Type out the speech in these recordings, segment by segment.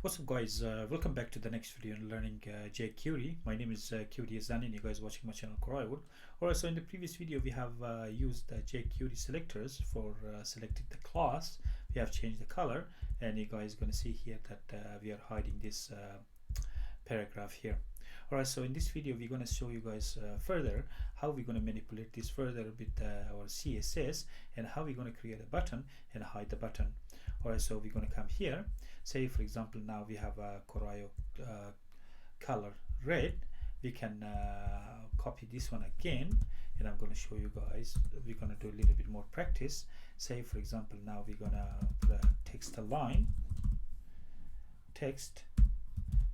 What's up guys, welcome back to the next video on learning jQuery. My name is QD Azani and you guys watching my channel Korawood. Alright, so in the previous video we have used jQuery selectors for selecting the class. We have changed the color and you guys going to see here that we are hiding this paragraph here. Alright, so in this video we're going to show you guys further how we're going to manipulate this further with our CSS and how we're going to create a button and hide the button. Alright, so we're going to come here. Say for example now we have a Corayo color red. We can copy this one again and I'm going to show you guys. We're going to do a little bit more practice. Say for example now we're going to put a text line, text,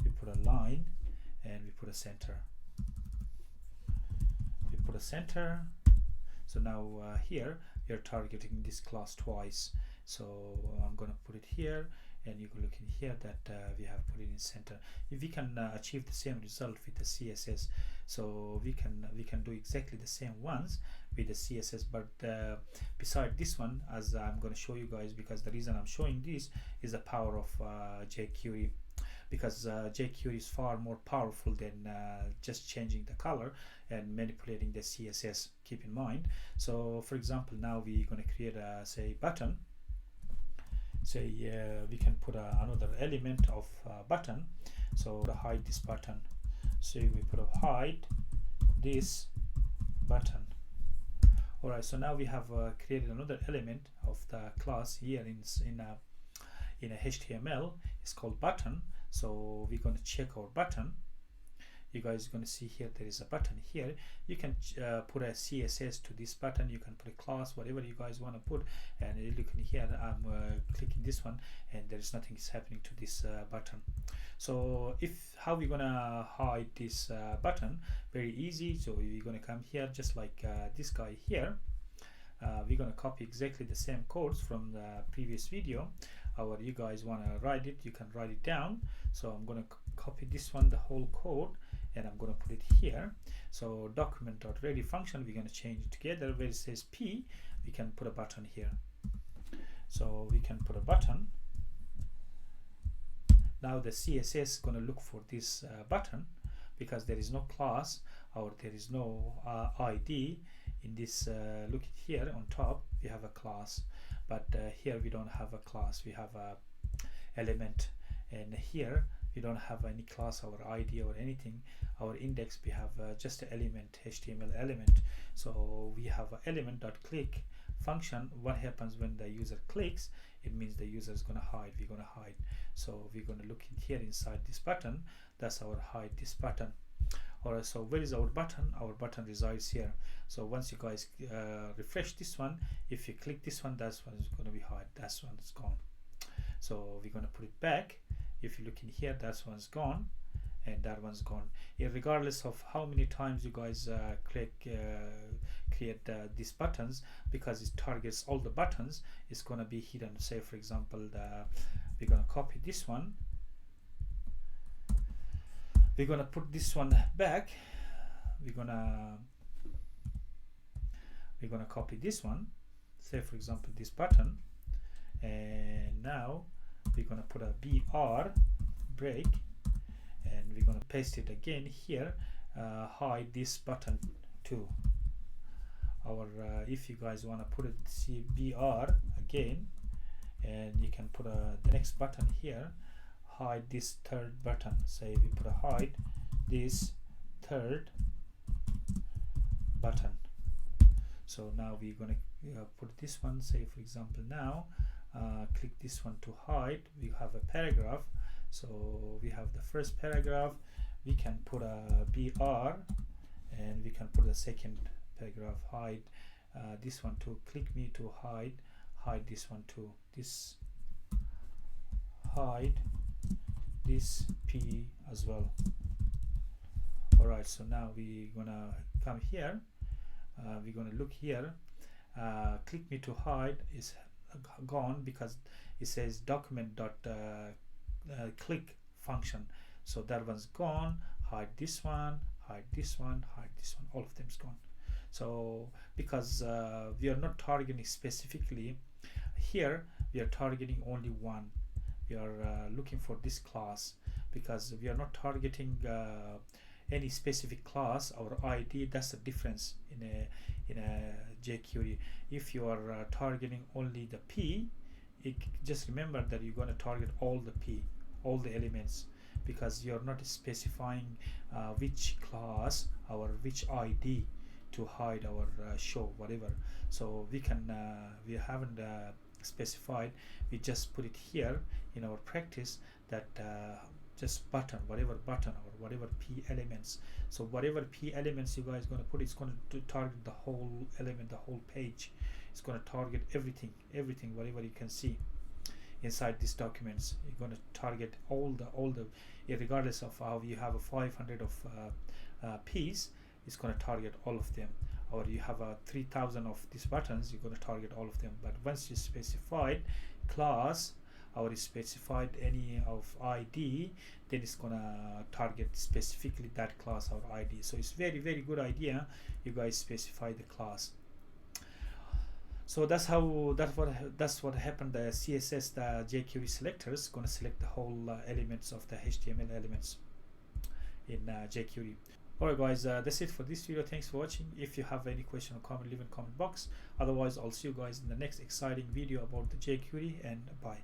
we put a line and we put a center. We put a center. So now here we are targeting this class twice. So I'm going to put it here and you can look in here that we have put it in center. If we can achieve the same result with the CSS, so we can do exactly the same ones with the CSS, but beside this one, as I'm going to show you guys, because the reason I'm showing this is the power of jQuery, because jQuery is far more powerful than just changing the color and manipulating the CSS. Keep in mind. So for example now we're going to create a say button. Say we can put another element of button. So to hide this button, so we put a hide this button. Alright, so now we have created another element of the class here in a HTML. It's called button. So we're going to check our button. You guys are going to see here there is a button here. You can put a CSS to this button. You can put a class, whatever you guys want to put. And you look in here, I'm clicking this one and there is nothing is happening to this button. So how we're going to hide this button? Very easy. So we're going to come here just like this guy here. We're going to copy exactly the same codes from the previous video. You guys want to write it, you can write it down. So I'm going to copy this one, the whole code, and I'm going to put it here. So document.ready function, we're going to change it together. Where it says P, we can put a button here. So we can put a button. Now the CSS is going to look for this button, because there is no class or there is no ID in this. Look here on top we have a class, but here we don't have a class, we have a element, and here we don't have any class or ID or anything. Our index, we have just an element, HTML element. So we have an element.click function. What happens when the user clicks? It means the user is going to hide. We're going to hide. So we're going to look in here inside this button. That's our hide this button. Alright, so where is our button? Our button resides here. So once you guys refresh this one, if you click this one, that's one is going to be hide. That one is gone. So we're going to put it back. If you look in here, that one's gone and that one's gone. Regardless of how many times you guys create these buttons, because it targets all the buttons, it's going to be hidden. Say for example we're going to copy this one, we're going to put this one back, we're going to copy this one, say for example this button, and now we're going to put a BR break and we're going to paste it again here. Hide this button too. If you guys want to put it BR again, and you can put the next button here, hide this third button. Say we put a hide this third button. So now we're going to put this one. Say for example now click this one to hide. We have a paragraph. So we have the first paragraph. We can put a BR and we can put a second paragraph, hide this one too. Click me to hide this one too. This hide this P as well. Alright, so now we're gonna come here. We're gonna look here. Click me to hide is gone because it says document dot click function. So that one's gone. Hide this one, hide this one, hide this one. All of them's gone. So because we are not targeting specifically here, we are targeting only one. you are looking for this class, because we are not targeting any specific class or ID. That's the difference in a jQuery. If you are targeting only the P, just remember that you're going to target all the P, all the elements, because you're not specifying which class or which ID to hide our show, whatever. So we haven't specified, we just put it here in our practice that just button, whatever button or whatever P elements. So whatever P elements you guys going to put, it's going to target the whole element, the whole page. It's going to target everything, whatever you can see inside these documents. You're going to target all the regardless of how you have a 500 of P's, it's going to target all of them. Or you have a 3000 of these buttons, you're going to target all of them. But once you specified class or you specified any of ID, then it's going to target specifically that class or ID. So it's very good idea you guys specify the class. So that's what happened. The CSS, the jQuery selector is going to select the whole elements of the HTML elements in jQuery. Alright guys, that's it for this video. Thanks for watching. If you have any question or comment, leave in the comment box. Otherwise, I'll see you guys in the next exciting video about the jQuery, and bye.